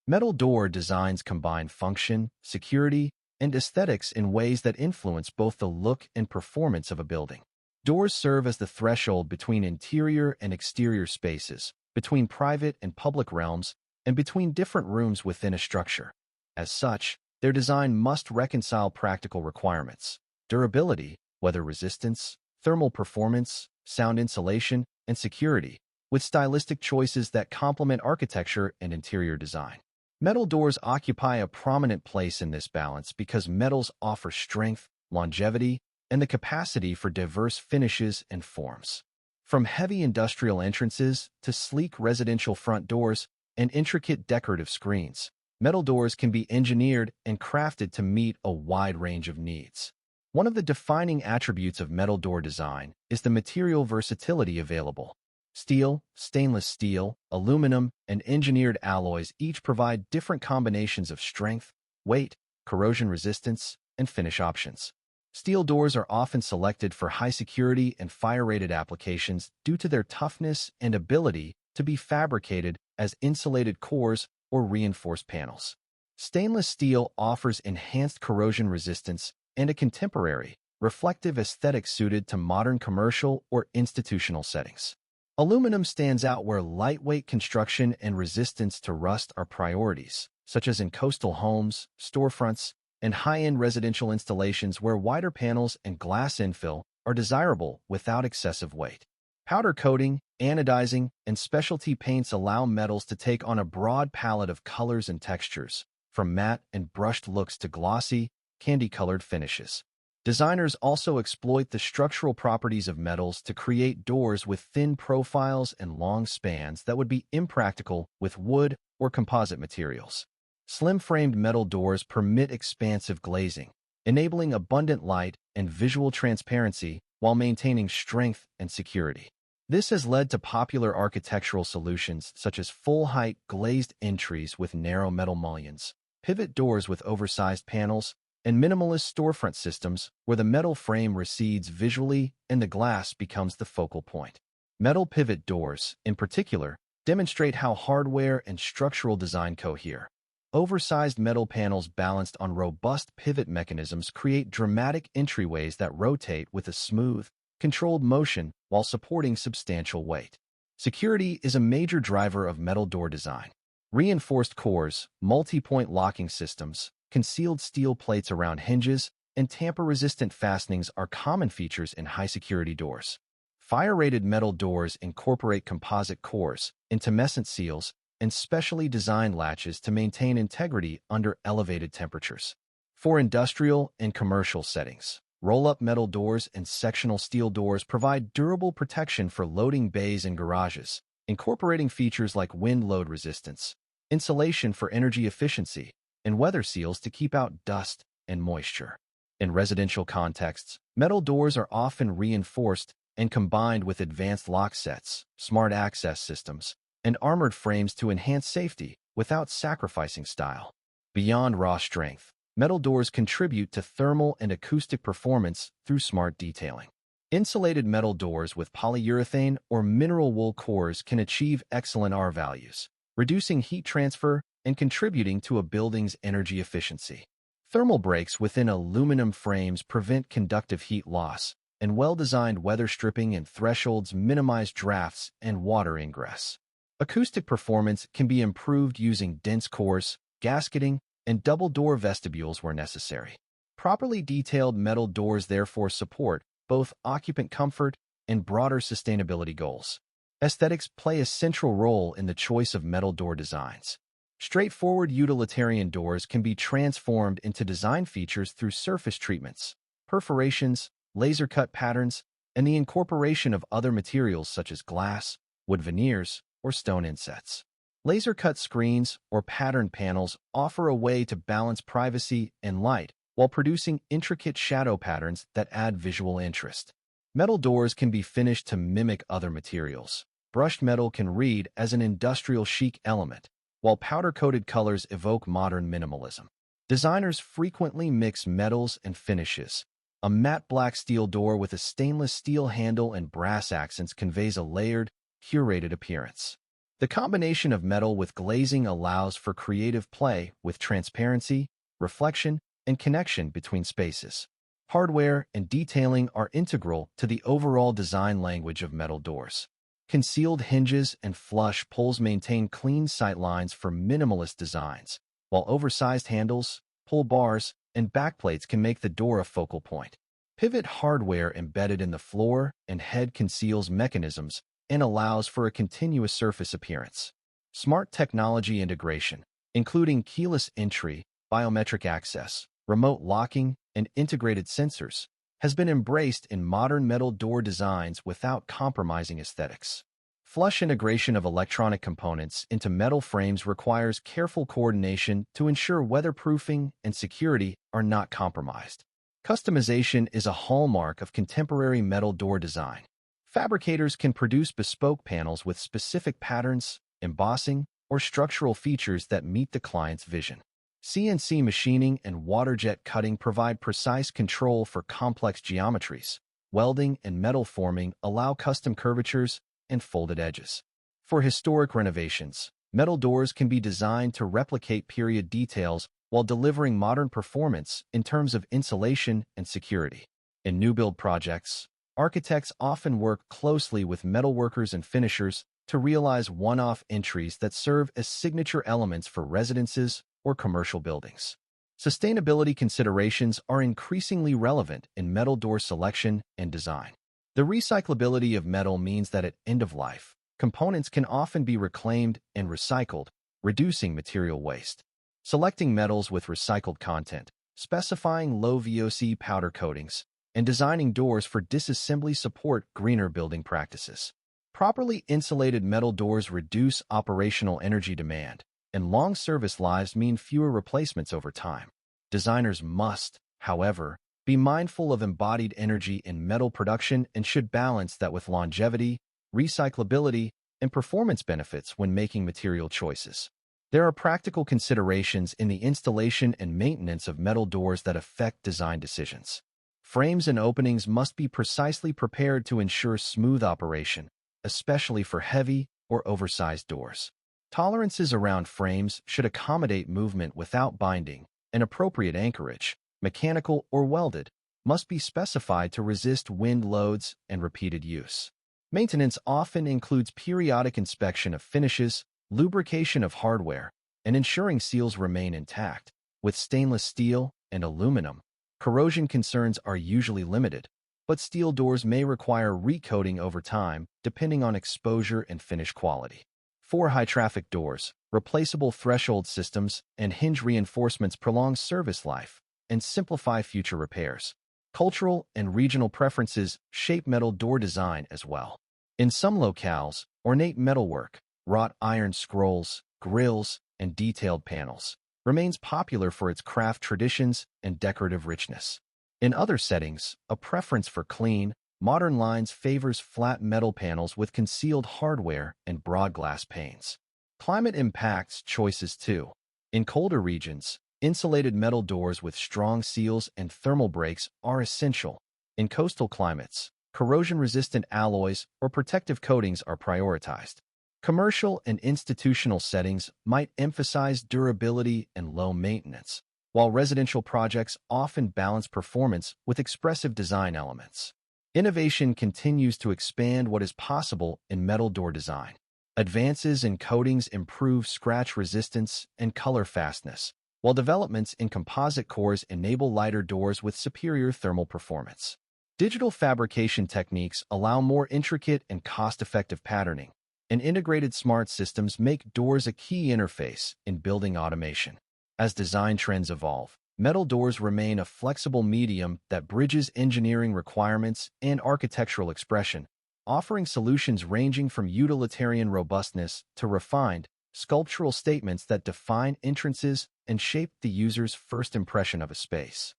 Metal door designs combine function, security, and aesthetics in ways that influence both the look and performance of a building. Doors serve as the threshold between interior and exterior spaces, between private and public realms, and between different rooms within a structure. As such, their design must reconcile practical requirements: durability, weather resistance, thermal performance, sound insulation, and security, with stylistic choices that complement architecture and interior design. Metal doors occupy a prominent place in this balance because metals offer strength, longevity, and the capacity for diverse finishes and forms. From heavy industrial entrances to sleek residential front doors and intricate decorative screens, metal doors can be engineered and crafted to meet a wide range of needs. One of the defining attributes of metal door design is the material versatility available. Steel, stainless steel, aluminum, and engineered alloys each provide different combinations of strength, weight, corrosion resistance, and finish options. Steel doors are often selected for high security and fire-rated applications due to their toughness and ability to be fabricated as insulated cores or reinforced panels. Stainless steel offers enhanced corrosion resistance and a contemporary, reflective aesthetic suited to modern commercial or institutional settings. Aluminum stands out where lightweight construction and resistance to rust are priorities, such as in coastal homes, storefronts, and high-end residential installations where wider panels and glass infill are desirable without excessive weight. Powder coating, anodizing, and specialty paints allow metals to take on a broad palette of colors and textures, from matte and brushed looks to glossy, candy-colored finishes. Designers also exploit the structural properties of metals to create doors with thin profiles and long spans that would be impractical with wood or composite materials. Slim-framed metal doors permit expansive glazing, enabling abundant light and visual transparency while maintaining strength and security. This has led to popular architectural solutions such as full-height glazed entries with narrow metal mullions, pivot doors with oversized panels, and minimalist storefront systems where the metal frame recedes visually and the glass becomes the focal point. Metal pivot doors, in particular, demonstrate how hardware and structural design cohere. Oversized metal panels balanced on robust pivot mechanisms create dramatic entryways that rotate with a smooth, controlled motion while supporting substantial weight. Security is a major driver of metal door design. Reinforced cores, multi-point locking systems, concealed steel plates around hinges, and tamper-resistant fastenings are common features in high-security doors. Fire-rated metal doors incorporate composite cores, intumescent seals, and specially designed latches to maintain integrity under elevated temperatures. For industrial and commercial settings, roll-up metal doors and sectional steel doors provide durable protection for loading bays and garages, incorporating features like wind load resistance, insulation for energy efficiency, and weather seals to keep out dust and moisture. In residential contexts, metal doors are often reinforced and combined with advanced lock sets, smart access systems, and armored frames to enhance safety without sacrificing style. Beyond raw strength, metal doors contribute to thermal and acoustic performance through smart detailing. Insulated metal doors with polyurethane or mineral wool cores can achieve excellent R values, reducing heat transfer and contributing to a building's energy efficiency. Thermal breaks within aluminum frames prevent conductive heat loss, and well-designed weather stripping and thresholds minimize drafts and water ingress. Acoustic performance can be improved using dense cores, gasketing, and double-door vestibules where necessary. Properly detailed metal doors therefore support both occupant comfort and broader sustainability goals. Aesthetics play a central role in the choice of metal door designs. Straightforward utilitarian doors can be transformed into design features through surface treatments, perforations, laser-cut patterns, and the incorporation of other materials such as glass, wood veneers, or stone insets. Laser-cut screens or patterned panels offer a way to balance privacy and light while producing intricate shadow patterns that add visual interest. Metal doors can be finished to mimic other materials. Brushed metal can read as an industrial chic element, while powder-coated colors evoke modern minimalism. Designers frequently mix metals and finishes. A matte black steel door with a stainless steel handle and brass accents conveys a layered, curated appearance. The combination of metal with glazing allows for creative play with transparency, reflection, and connection between spaces. Hardware and detailing are integral to the overall design language of metal doors. Concealed hinges and flush pulls maintain clean sightlines for minimalist designs, while oversized handles, pull bars, and backplates can make the door a focal point. Pivot hardware embedded in the floor and head conceals mechanisms and allows for a continuous surface appearance. Smart technology integration, including keyless entry, biometric access, remote locking, and integrated sensors, has been embraced in modern metal door designs without compromising aesthetics. Flush integration of electronic components into metal frames requires careful coordination to ensure weatherproofing and security are not compromised. Customization is a hallmark of contemporary metal door design. Fabricators can produce bespoke panels with specific patterns, embossing, or structural features that meet the client's vision. CNC machining and waterjet cutting provide precise control for complex geometries. Welding and metal forming allow custom curvatures and folded edges. For historic renovations, metal doors can be designed to replicate period details while delivering modern performance in terms of insulation and security. In new build projects, architects often work closely with metalworkers and finishers to realize one-off entries that serve as signature elements for residences or commercial buildings. Sustainability considerations are increasingly relevant in metal door selection and design. The recyclability of metal means that at end of life, components can often be reclaimed and recycled, reducing material waste. Selecting metals with recycled content, specifying low VOC powder coatings, and designing doors for disassembly support greener building practices. Properly insulated metal doors reduce operational energy demand, and long service lives mean fewer replacements over time. Designers must, however, be mindful of embodied energy in metal production and should balance that with longevity, recyclability, and performance benefits when making material choices. There are practical considerations in the installation and maintenance of metal doors that affect design decisions. Frames and openings must be precisely prepared to ensure smooth operation, especially for heavy or oversized doors. Tolerances around frames should accommodate movement without binding, and appropriate anchorage, mechanical or welded, must be specified to resist wind loads and repeated use. Maintenance often includes periodic inspection of finishes, lubrication of hardware, and ensuring seals remain intact. With stainless steel and aluminum, corrosion concerns are usually limited, but steel doors may require recoating over time depending on exposure and finish quality. For high-traffic doors, replaceable threshold systems and hinge reinforcements prolong service life and simplify future repairs. Cultural and regional preferences shape metal door design as well. In some locales, ornate metalwork, wrought iron scrolls, grills, and detailed panels remains popular for its craft traditions and decorative richness. In other settings, a preference for clean, modern lines favors flat metal panels with concealed hardware and broad glass panes. Climate impacts choices too. In colder regions, insulated metal doors with strong seals and thermal breaks are essential. In coastal climates, corrosion-resistant alloys or protective coatings are prioritized. Commercial and institutional settings might emphasize durability and low maintenance, while residential projects often balance performance with expressive design elements. Innovation continues to expand what is possible in metal door design. Advances in coatings improve scratch resistance and color fastness, while developments in composite cores enable lighter doors with superior thermal performance. Digital fabrication techniques allow more intricate and cost-effective patterning, and integrated smart systems make doors a key interface in building automation. As design trends evolve, metal doors remain a flexible medium that bridges engineering requirements and architectural expression, offering solutions ranging from utilitarian robustness to refined, sculptural statements that define entrances and shape the user's first impression of a space.